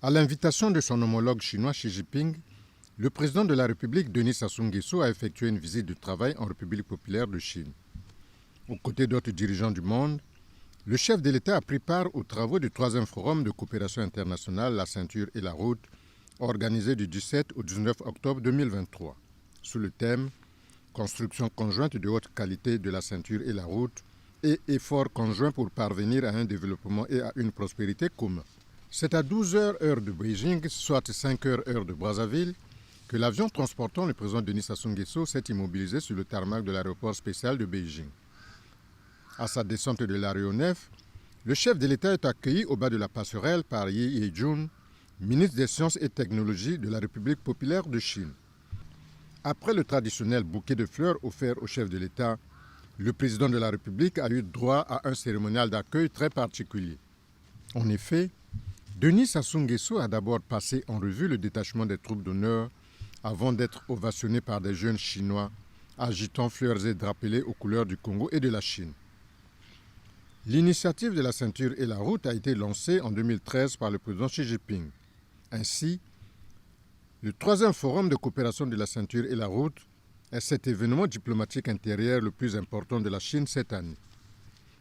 À l'invitation de son homologue chinois Xi Jinping, le président de la République, Denis Sassou Nguesso, a effectué une visite de travail en République populaire de Chine. Aux côtés d'autres dirigeants du monde, le chef de l'État a pris part aux travaux du 3e Forum de coopération internationale La Ceinture et la Route, organisé du 17 au 19 octobre 2023, sous le thème « Construction conjointe de haute qualité de la ceinture et la route et efforts conjoints pour parvenir à un développement et à une prospérité commune ». C'est à 12h heure de Beijing, soit 5h heure de Brazzaville, que l'avion transportant le président Denis Sassou Nguesso s'est immobilisé sur le tarmac de l'aéroport spécial de Beijing. À sa descente de l'aéronef, le chef de l'État est accueilli au bas de la passerelle par Yi Yejun, ministre des Sciences et Technologies de la République populaire de Chine. Après le traditionnel bouquet de fleurs offert au chef de l'État, le président de la République a eu droit à un cérémonial d'accueil très particulier. En effet, Denis Sassou Nguesso a d'abord passé en revue le détachement des troupes d'honneur avant d'être ovationné par des jeunes Chinois agitant fleurs et drapelés aux couleurs du Congo et de la Chine. L'initiative de la ceinture et la route a été lancée en 2013 par le président Xi Jinping. Ainsi, le 3e Forum de coopération de la ceinture et la route est cet événement diplomatique intérieur le plus important de la Chine cette année.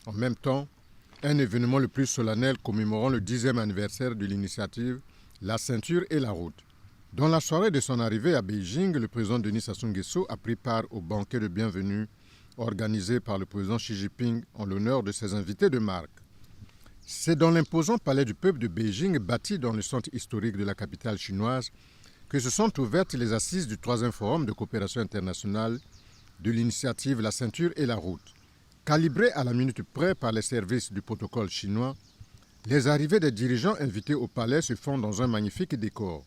En même temps, un événement le plus solennel commémorant le 10e anniversaire de l'initiative La ceinture et la route. Dans la soirée de son arrivée à Beijing, le président Denis Sassou Nguesso a pris part au banquet de bienvenue organisé par le président Xi Jinping en l'honneur de ses invités de marque. C'est dans l'imposant palais du peuple de Beijing, bâti dans le centre historique de la capitale chinoise, que se sont ouvertes les assises du 3e Forum de coopération internationale de l'initiative La ceinture et la route. Calibrés à la minute près par les services du protocole chinois, les arrivées des dirigeants invités au palais se font dans un magnifique décor.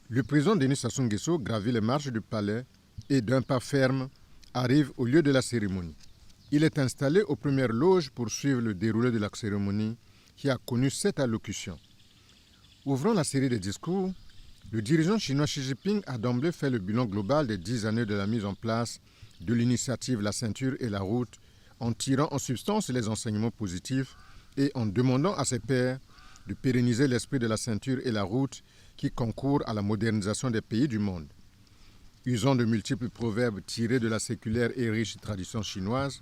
Le président Denis Sassou Nguesso gravit les marches du palais et d'un pas ferme arrive au lieu de la cérémonie. Il est installé aux premières loges pour suivre le déroulé de la cérémonie qui a connu 7 allocutions. Ouvrant la série de discours, le dirigeant chinois Xi Jinping a d'emblée fait le bilan global des 10 années de la mise en place de l'initiative La ceinture et la route en tirant en substance les enseignements positifs et en demandant à ses pairs de pérenniser l'esprit de la ceinture et la route qui concourent à la modernisation des pays du monde. Usant de multiples proverbes tirés de la séculaire et riche tradition chinoise,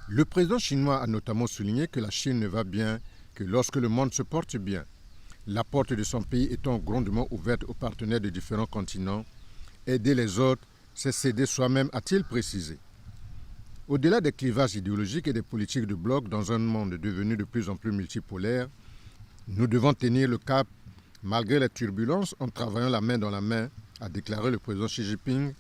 le président chinois a notamment souligné que la Chine ne va bien que lorsque le monde se porte bien. La porte de son pays étant grandement ouverte aux partenaires de différents continents, aider les autres, c'est s'aider soi-même, a-t-il précisé. Au-delà des clivages idéologiques et des politiques de bloc dans un monde devenu de plus en plus multipolaire, nous devons tenir le cap malgré les turbulences en travaillant la main dans la main, a déclaré le président Xi Jinping,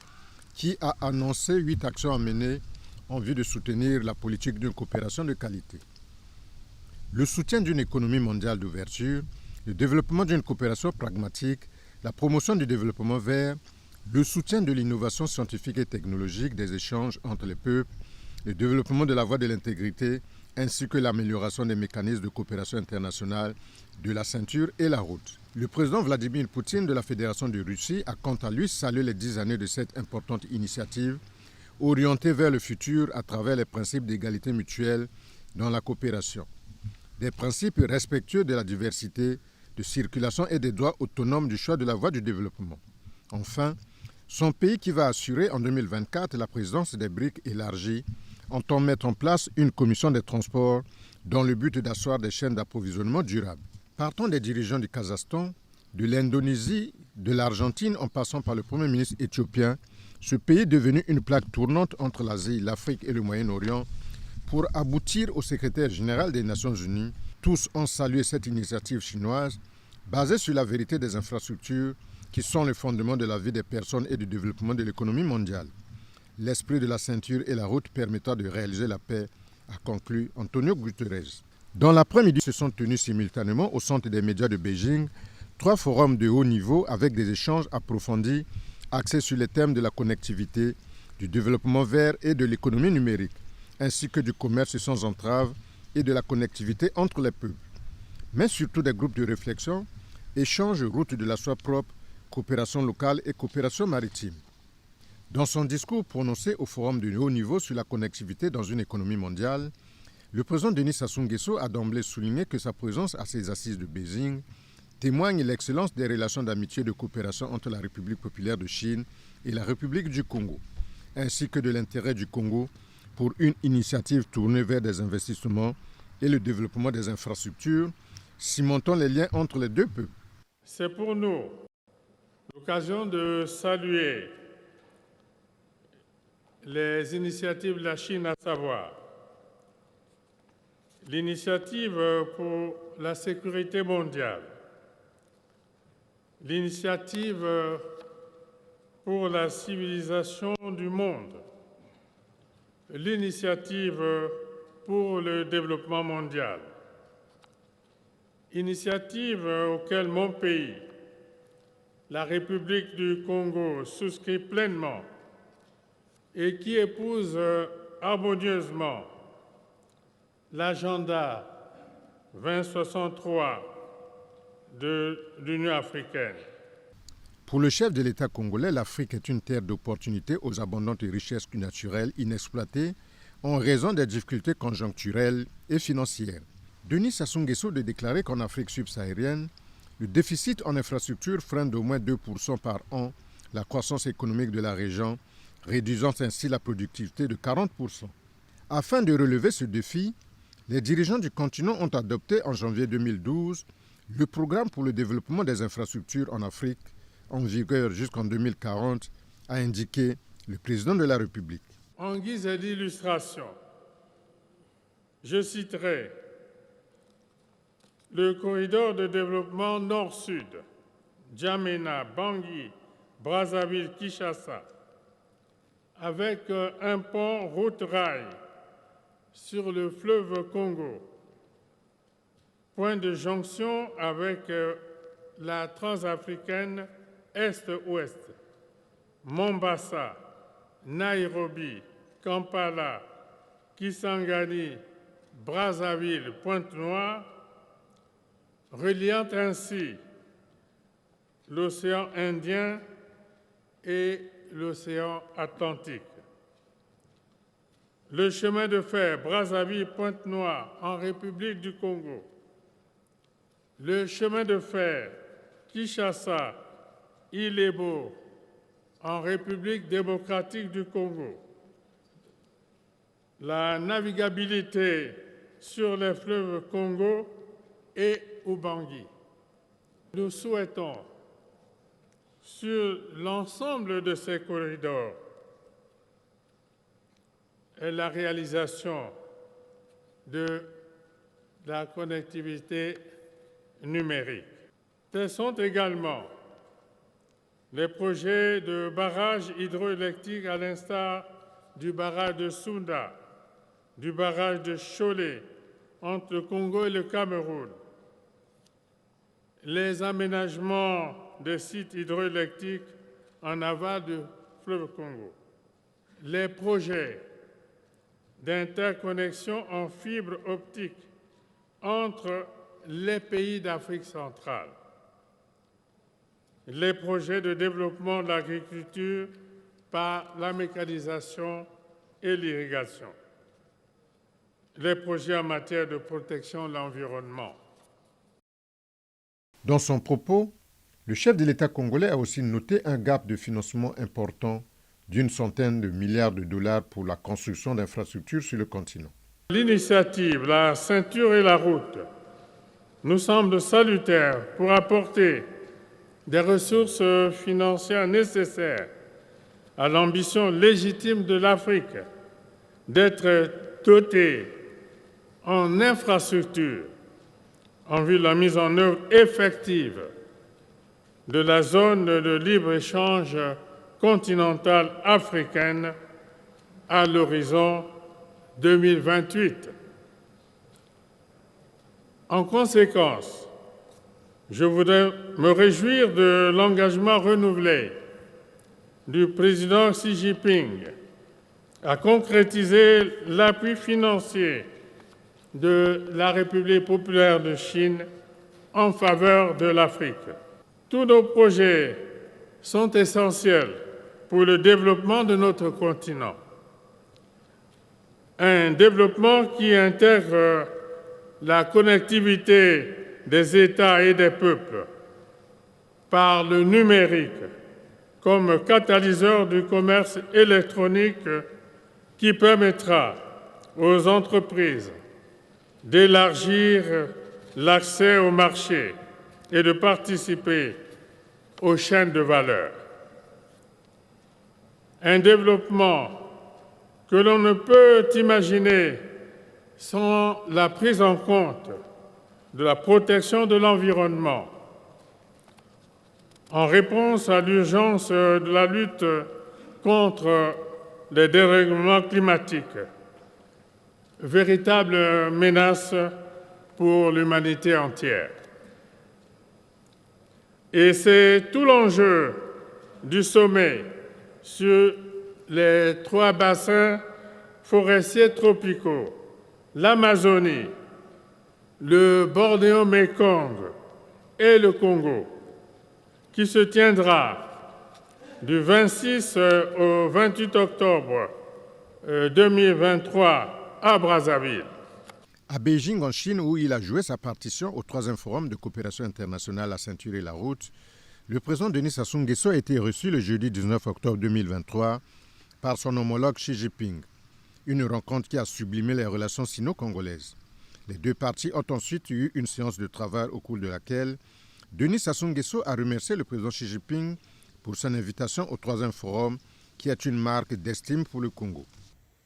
qui a annoncé 8 actions à mener en vue de soutenir la politique d'une coopération de qualité. Le soutien d'une économie mondiale d'ouverture, le développement d'une coopération pragmatique, la promotion du développement vert, le soutien de l'innovation scientifique et technologique, des échanges entre les peuples, le développement de la voie de l'intégrité, ainsi que l'amélioration des mécanismes de coopération internationale de la ceinture et la route. Le président Vladimir Poutine de la Fédération de Russie a quant à lui salué les 10 années de cette importante initiative, orientée vers le futur à travers les principes d'égalité mutuelle dans la coopération. Des principes respectueux de la diversité, de circulation et des droits autonomes du choix de la voie du développement. Enfin, son pays qui va assurer en 2024 la présidence des BRICS élargie entend mettre en place une commission des transports dans le but d'asseoir des chaînes d'approvisionnement durables. Partant des dirigeants du Kazakhstan, de l'Indonésie, de l'Argentine en passant par le Premier ministre éthiopien, ce pays est devenu une plaque tournante entre l'Asie, l'Afrique et le Moyen-Orient pour aboutir au secrétaire général des Nations Unies. Tous ont salué cette initiative chinoise basée sur la vérité des infrastructures qui sont le fondement de la vie des personnes et du développement de l'économie mondiale. L'esprit de la ceinture et la route permettant de réaliser la paix, a conclu Antonio Guterres. Dans l'après-midi, se sont tenus simultanément au centre des médias de Beijing 3 forums de haut niveau avec des échanges approfondis axés sur les thèmes de la connectivité, du développement vert et de l'économie numérique, ainsi que du commerce sans entrave et de la connectivité entre les peuples. Mais surtout des groupes de réflexion, échanges, route de la soie propre, coopération locale et coopération maritime. Dans son discours prononcé au forum de haut niveau sur la connectivité dans une économie mondiale, le président Denis Sassou Nguesso a d'emblée souligné que sa présence à ces assises de Beijing témoigne l'excellence des relations d'amitié et de coopération entre la République populaire de Chine et la République du Congo, ainsi que de l'intérêt du Congo pour une initiative tournée vers des investissements et le développement des infrastructures, cimentant les liens entre les deux peuples. C'est pour nous l'occasion de saluer les initiatives de la Chine, à savoir l'initiative pour la sécurité mondiale, l'initiative pour la civilisation du monde, l'initiative pour le développement mondial, initiative auquel mon pays, la République du Congo, souscrit pleinement et qui épouse harmonieusement l'agenda 2063 de l'Union africaine. Pour le chef de l'État congolais, l'Afrique est une terre d'opportunités aux abondantes richesses naturelles inexploitées en raison des difficultés conjoncturelles et financières. Denis Sassou Nguesso de déclarer qu'en Afrique subsaharienne, le déficit en infrastructures freine d'au moins 2% par an la croissance économique de la région, réduisant ainsi la productivité de 40%. Afin de relever ce défi, les dirigeants du continent ont adopté en janvier 2012 le programme pour le développement des infrastructures en Afrique, en vigueur jusqu'en 2040, a indiqué le président de la République. En guise d'illustration, je citerai le corridor de développement nord-sud, Djamena, Bangui, Brazzaville, Kinshasa, avec un pont route-rail sur le fleuve Congo, point de jonction avec la transafricaine Est-Ouest, Mombasa, Nairobi, Kampala, Kisangani, Brazzaville, Pointe-Noire, reliant ainsi l'océan Indien et l'océan Atlantique. Le chemin de fer Brazzaville-Pointe-Noire en République du Congo. Le chemin de fer Kinshasa-Ilebo en République démocratique du Congo. La navigabilité sur les fleuves Congo et Ubangi. Nous souhaitons, sur l'ensemble de ces corridors, la réalisation de la connectivité numérique. Tels sont également les projets de barrages hydroélectriques à l'instar du barrage de Sounda, du barrage de Cholet entre le Congo et le Cameroun, les aménagements des sites hydroélectriques en aval du fleuve Congo, les projets d'interconnexion en fibre optique entre les pays d'Afrique centrale, les projets de développement de l'agriculture par la mécanisation et l'irrigation, les projets en matière de protection de l'environnement. Dans son propos, le chef de l'État congolais a aussi noté un gap de financement important d'1 centaine de milliards de dollars pour la construction d'infrastructures sur le continent. L'initiative La ceinture et la route nous semble salutaire pour apporter des ressources financières nécessaires à l'ambition légitime de l'Afrique d'être dotée en infrastructures en vue de la mise en œuvre effective de la zone de libre-échange continentale africaine à l'horizon 2028. En conséquence, je voudrais me réjouir de l'engagement renouvelé du président Xi Jinping à concrétiser l'appui financier de la République populaire de Chine en faveur de l'Afrique. Tous nos projets sont essentiels pour le développement de notre continent. Un développement qui intègre la connectivité des États et des peuples, par le numérique comme catalyseur du commerce électronique qui permettra aux entreprises d'élargir l'accès au marché et de participer aux chaînes de valeur. Un développement que l'on ne peut imaginer sans la prise en compte de la protection de l'environnement, en réponse à l'urgence de la lutte contre les dérèglements climatiques, véritable menace pour l'humanité entière. Et c'est tout l'enjeu du sommet sur les 3 bassins forestiers tropicaux, l'Amazonie, le Bornéo-Mékong et le Congo, qui se tiendra du 26 au 28 octobre 2023 à Brazzaville. À Beijing, en Chine, où il a joué sa partition au 3e Forum de coopération internationale La Ceinture et la Route, le président Denis Sassou Nguesso a été reçu le jeudi 19 octobre 2023 par son homologue Xi Jinping, une rencontre qui a sublimé les relations sino-congolaises. Les 2 parties ont ensuite eu une séance de travail au cours de laquelle Denis Sassou Nguesso a remercié le président Xi Jinping pour son invitation au 3e Forum, qui est une marque d'estime pour le Congo.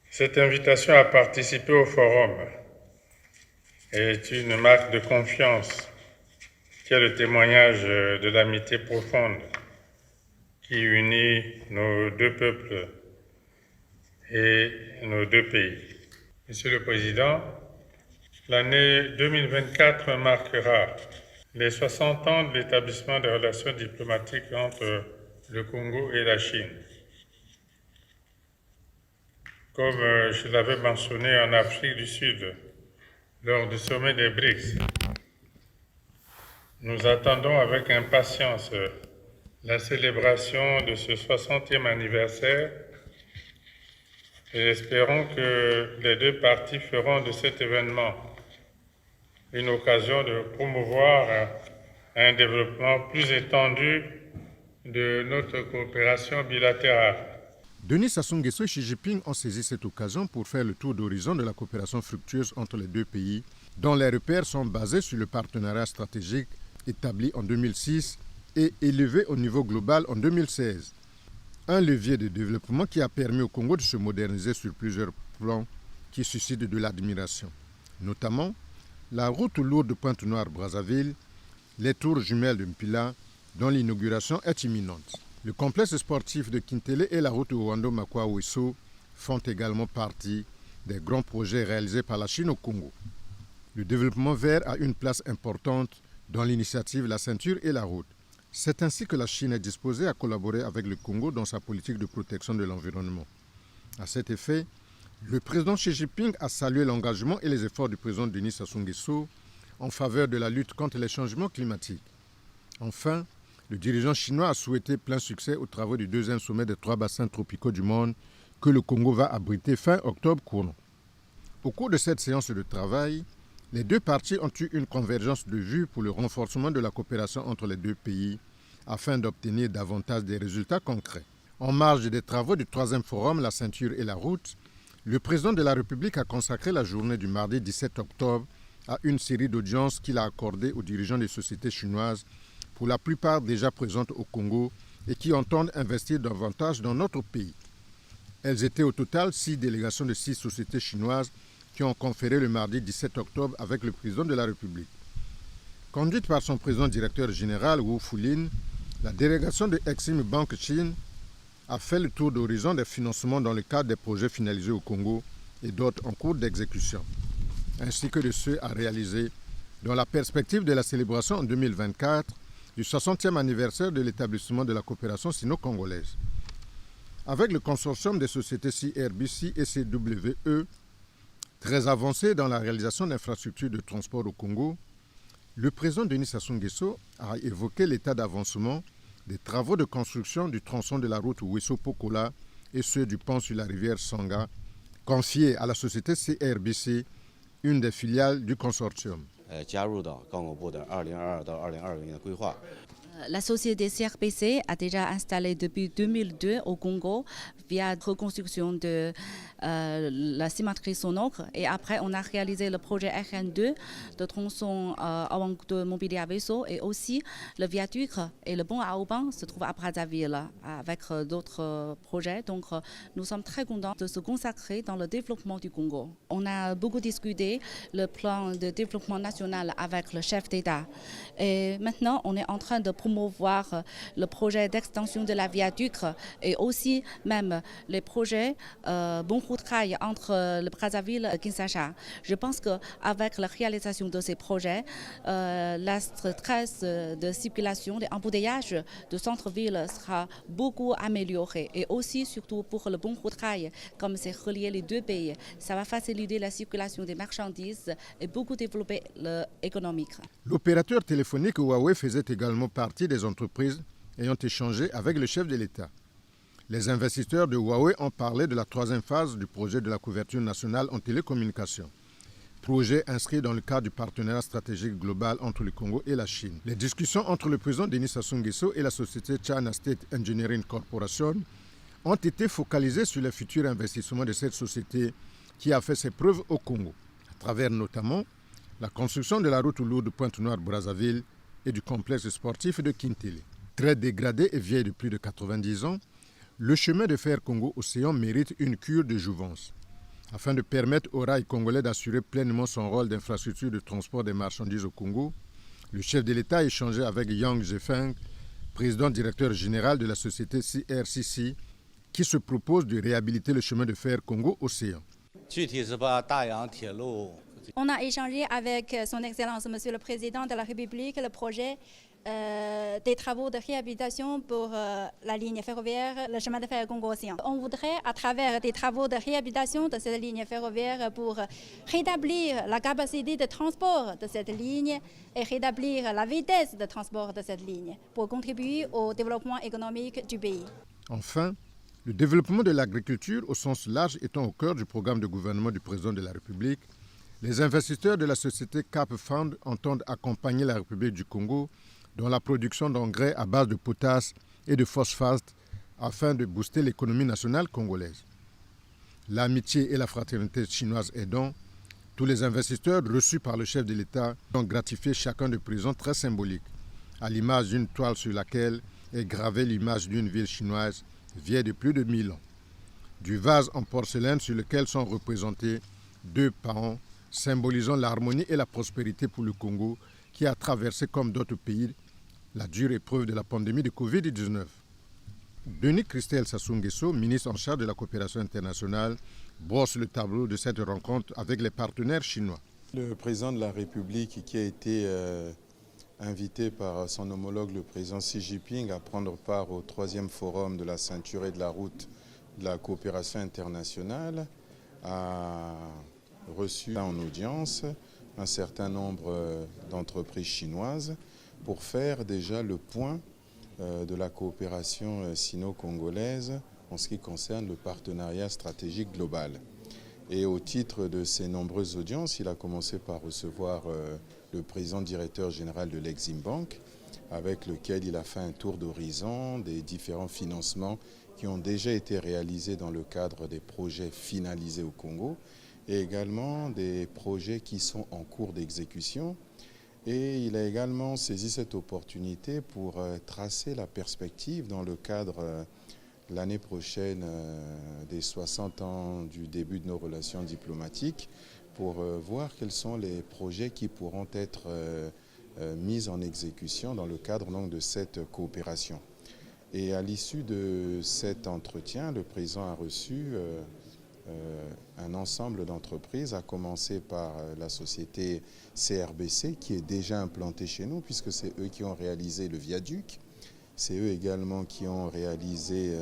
Cette invitation à participer au Forum est une marque de confiance qui est le témoignage de l'amitié profonde qui unit nos 2 peuples et nos 2 pays. Monsieur le Président, l'année 2024 marquera les 60 ans de l'établissement des relations diplomatiques entre le Congo et la Chine. Comme je l'avais mentionné en Afrique du Sud lors du sommet des BRICS, nous attendons avec impatience la célébration de ce 60e anniversaire et espérons que les 2 parties feront de cet événement une occasion de promouvoir un développement plus étendu de notre coopération bilatérale. Denis Sassou Nguesso et Xi Jinping ont saisi cette occasion pour faire le tour d'horizon de la coopération fructueuse entre les 2 pays, dont les repères sont basés sur le partenariat stratégique établi en 2006 et élevé au niveau global en 2016. Un levier de développement qui a permis au Congo de se moderniser sur plusieurs plans qui suscitent de l'admiration, notamment la route lourde Pointe-Noire-Brazzaville, les tours jumelles de Mpila, dont l'inauguration est imminente. Le complexe sportif de Kintele et la route Ouando-Makwa-Wesso font également partie des grands projets réalisés par la Chine au Congo. Le développement vert a une place importante dans l'initiative La Ceinture et la Route. C'est ainsi que la Chine est disposée à collaborer avec le Congo dans sa politique de protection de l'environnement. À cet effet, le président Xi Jinping a salué l'engagement et les efforts du président Denis Sassou Nguesso en faveur de la lutte contre les changements climatiques. Enfin, le dirigeant chinois a souhaité plein succès aux travaux du 2e sommet des 3 bassins tropicaux du monde que le Congo va abriter fin octobre courant. Au cours de cette séance de travail, les 2 parties ont eu une convergence de vues pour le renforcement de la coopération entre les 2 pays afin d'obtenir davantage des résultats concrets. En marge des travaux du 3e Forum La Ceinture et la Route, le président de la République a consacré la journée du mardi 17 octobre à une série d'audiences qu'il a accordées aux dirigeants des sociétés chinoises, pour la plupart déjà présentes au Congo et qui entendent investir davantage dans notre pays. Elles étaient au total 6 délégations de 6 sociétés chinoises qui ont conféré le mardi 17 octobre avec le président de la République. Conduite par son président directeur général Wu Fulin, la délégation de Exim Bank Chine a fait le tour d'horizon des financements dans le cadre des projets finalisés au Congo et d'autres en cours d'exécution, ainsi que de ceux à réaliser dans la perspective de la célébration en 2024 du 60e anniversaire de l'établissement de la coopération sino-congolaise. Avec le consortium des sociétés CRBC et CWE, très avancé dans la réalisation d'infrastructures de transport au Congo, le président Denis Sassou Nguesso a évoqué l'état d'avancement des travaux de construction du tronçon de la route Wesso-Pokola et ceux du pont sur la rivière Sanga, confiés à la société CRBC, une des filiales du consortium. La société CRPC a déjà installé depuis 2002 au Congo via la reconstruction de la cimenterie Sonocre. Et après, on a réalisé le projet RN2 de tronçon de mobilier à vaisseau et aussi le viaduc et le pont à Auban se trouvent à Brazzaville avec d'autres projets. Donc, nous sommes très contents de se consacrer dans le développement du Congo. On a beaucoup discuté le plan de développement national avec le chef d'État. Et maintenant, on est en train de promouvoir le projet d'extension de la viaduc et aussi même les projets bon route rail entre le Brazzaville et Kinshasa. Je pense qu'avec la réalisation de ces projets, la stress de circulation, des embouteillages de centre-ville sera beaucoup amélioré. Et aussi, surtout pour le bon route rail, comme c'est relié les deux pays, ça va faciliter la circulation des marchandises et beaucoup développer l'économique. L'opérateur téléphonique Huawei faisait également partie des entreprises ayant échangé avec le chef de l'État. Les investisseurs de Huawei ont parlé de la troisième phase du projet de la couverture nationale en télécommunications. Projet inscrit dans le cadre du partenariat stratégique global entre le Congo et la Chine. Les discussions entre le président Denis Sassou Nguesso et la société China State Engineering Corporation ont été focalisées sur les futurs investissements de cette société qui a fait ses preuves au Congo, à travers notamment la construction de la route lourde Pointe-Noire-Brazzaville et du complexe sportif de Kintele. Très dégradé et vieil de plus de 90 ans, le chemin de fer Congo-Océan mérite une cure de jouvence. Afin de permettre au rail congolais d'assurer pleinement son rôle d'infrastructure de transport des marchandises au Congo, le chef de l'État a échangé avec Yang Zhefeng, président directeur général de la société CRCC, qui se propose de réhabiliter le chemin de fer Congo-Océan. On a échangé avec son Excellence, Monsieur le Président de la République, le projet des travaux de réhabilitation pour la ligne ferroviaire, le chemin de fer Congo-Océan. On voudrait, à travers des travaux de réhabilitation de cette ligne ferroviaire, pour rétablir la capacité de transport de cette ligne et rétablir la vitesse de transport de cette ligne, pour contribuer au développement économique du pays. Enfin, le développement de l'agriculture au sens large étant au cœur du programme de gouvernement du président de la République, les investisseurs de la société Cap Fund entendent accompagner la République du Congo dans la production d'engrais à base de potasse et de phosphate afin de booster l'économie nationale congolaise. L'amitié et la fraternité chinoise aidant, tous les investisseurs reçus par le chef de l'État ont gratifié chacun de présents très symboliques, à l'image d'une toile sur laquelle est gravée l'image d'une ville chinoise vieille de plus de 1000 ans. Du vase en porcelaine sur lequel sont représentés 2 paons symbolisant l'harmonie et la prospérité pour le Congo qui a traversé comme d'autres pays la dure épreuve de la pandémie de Covid-19. Denis Christel Sassou Nguesso, ministre en charge de la coopération internationale, brosse le tableau de cette rencontre avec les partenaires chinois. Le président de la République qui a été invité par son homologue le président Xi Jinping à prendre part au 3e forum de la ceinture et de la route de la coopération internationale a reçu en audience un certain nombre d'entreprises chinoises pour faire déjà le point de la coopération sino-congolaise en ce qui concerne le partenariat stratégique global. Et au titre de ces nombreuses audiences, il a commencé par recevoir le président directeur général de l'Exim Bank, avec lequel il a fait un tour d'horizon des différents financements qui ont déjà été réalisés dans le cadre des projets finalisés au Congo et également des projets qui sont en cours d'exécution. Et il a également saisi cette opportunité pour tracer la perspective dans le cadre l'année prochaine des 60 ans du début de nos relations diplomatiques pour voir quels sont les projets qui pourront être mis en exécution dans le cadre donc, de cette coopération. Et à l'issue de cet entretien, le président a reçu un ensemble d'entreprises, à commencer par la société CRBC qui est déjà implantée chez nous puisque c'est eux qui ont réalisé le viaduc. C'est eux également qui ont réalisé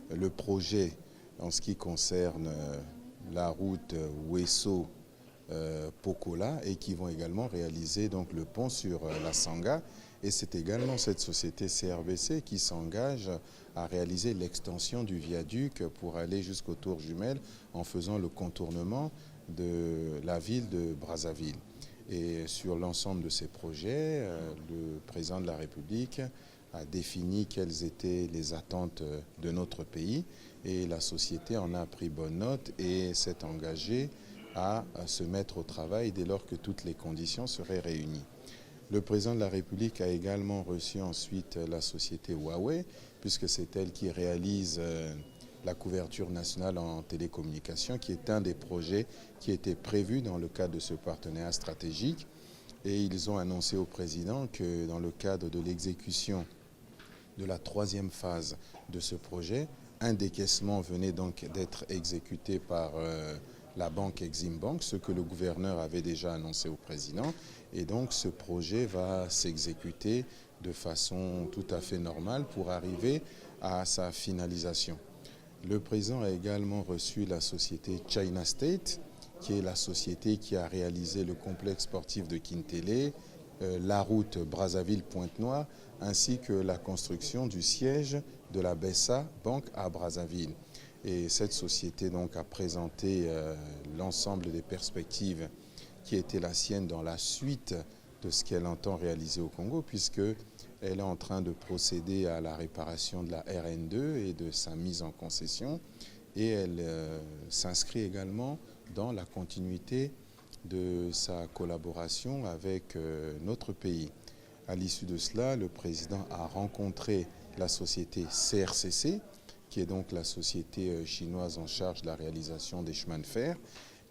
le projet en ce qui concerne la route Wesso-Pokola et qui vont également réaliser donc, le pont sur la Sanga. Et c'est également cette société CRBC qui s'engage à réaliser l'extension du viaduc pour aller jusqu'aux tours jumelles en faisant le contournement de la ville de Brazzaville. Et sur l'ensemble de ces projets, le président de la République a défini quelles étaient les attentes de notre pays et la société en a pris bonne note et s'est engagée à se mettre au travail dès lors que toutes les conditions seraient réunies. Le président de la République a également reçu ensuite la société Huawei, puisque c'est elle qui réalise la couverture nationale en télécommunications, qui est un des projets qui était prévu dans le cadre de ce partenariat stratégique. Et ils ont annoncé au président que dans le cadre de l'exécution de la troisième phase de ce projet, un décaissement venait donc d'être exécuté par la banque Exim Bank, ce que le gouverneur avait déjà annoncé au président. Et donc ce projet va s'exécuter de façon tout à fait normale pour arriver à sa finalisation. Le président a également reçu la société China State, qui est la société qui a réalisé le complexe sportif de Kintélé, la route Brazzaville-Pointe-Noire, ainsi que la construction du siège de la BESA Banque à Brazzaville. Et cette société donc a présenté l'ensemble des perspectives qui étaient la sienne dans la suite de ce qu'elle entend réaliser au Congo, puisqu'elle est en train de procéder à la réparation de la RN2 et de sa mise en concession. Et elle s'inscrit également dans la continuité de sa collaboration avec notre pays. À l'issue de cela, le président a rencontré la société CRCC, qui est donc la société chinoise en charge de la réalisation des chemins de fer,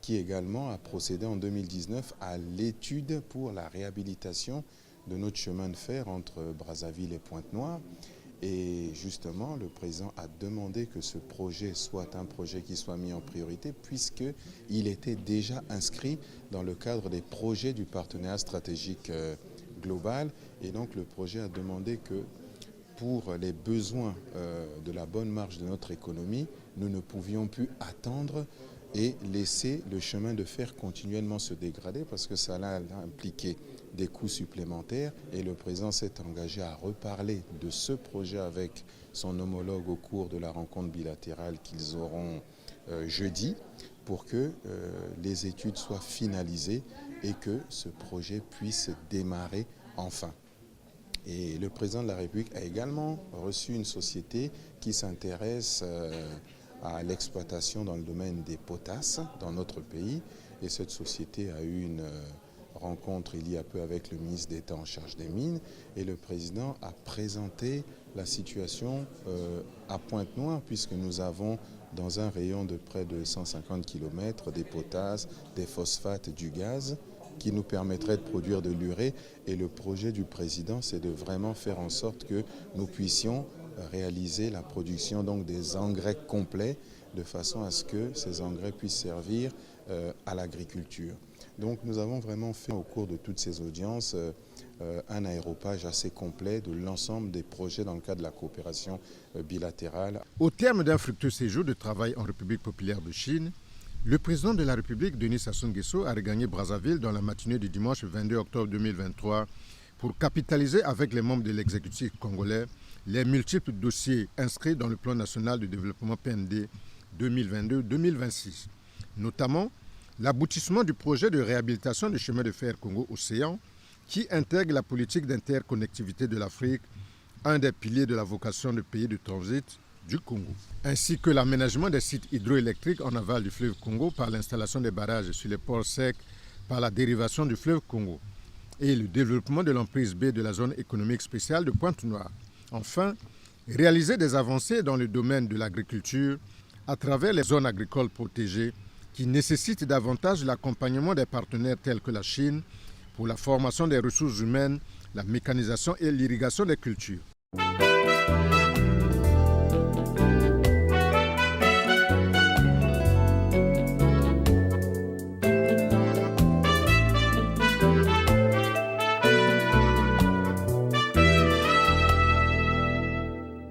qui également a procédé en 2019 à l'étude pour la réhabilitation de notre chemin de fer entre Brazzaville et Pointe-Noire. Et justement, le président a demandé que ce projet soit un projet qui soit mis en priorité, puisqu'il était déjà inscrit dans le cadre des projets du partenariat stratégique global. Et donc le projet a demandé que pour les besoins de la bonne marche de notre économie, nous ne pouvions plus attendre et laisser le chemin de fer continuellement se dégrader, parce que ça a impliqué des coûts supplémentaires. Et le président s'est engagé à reparler de ce projet avec son homologue au cours de la rencontre bilatérale qu'ils auront jeudi, pour que les études soient finalisées et que ce projet puisse démarrer enfin. Et le président de la République a également reçu une société qui s'intéresse à l'exploitation dans le domaine des potasses dans notre pays. Et cette société a eu une rencontre il y a peu avec le ministre d'État en charge des mines. Et le président a présenté la situation à Pointe-Noire, puisque nous avons dans un rayon de près de 150 km des potasses, des phosphates, du gaz, qui nous permettrait de produire de l'urée. Et le projet du président, c'est de vraiment faire en sorte que nous puissions réaliser la production donc des engrais complets, de façon à ce que ces engrais puissent servir à l'agriculture. Donc nous avons vraiment fait au cours de toutes ces audiences un aéropage assez complet de l'ensemble des projets dans le cadre de la coopération bilatérale. Au terme d'un fructueux séjour de travail en République populaire de Chine, le président de la République, Denis Sassou Nguesso, a regagné Brazzaville dans la matinée du dimanche 22 octobre 2023 pour capitaliser avec les membres de l'exécutif congolais les multiples dossiers inscrits dans le plan national de développement PND 2022-2026, notamment l'aboutissement du projet de réhabilitation du chemin de fer Congo-Océan qui intègre la politique d'interconnectivité de l'Afrique, un des piliers de la vocation de pays de transit du Congo, ainsi que l'aménagement des sites hydroélectriques en aval du fleuve Congo par l'installation des barrages sur les ports secs par la dérivation du fleuve Congo et le développement de l'emprise B de la zone économique spéciale de Pointe-Noire. Enfin, réaliser des avancées dans le domaine de l'agriculture à travers les zones agricoles protégées qui nécessitent davantage l'accompagnement des partenaires tels que la Chine pour la formation des ressources humaines, la mécanisation et l'irrigation des cultures.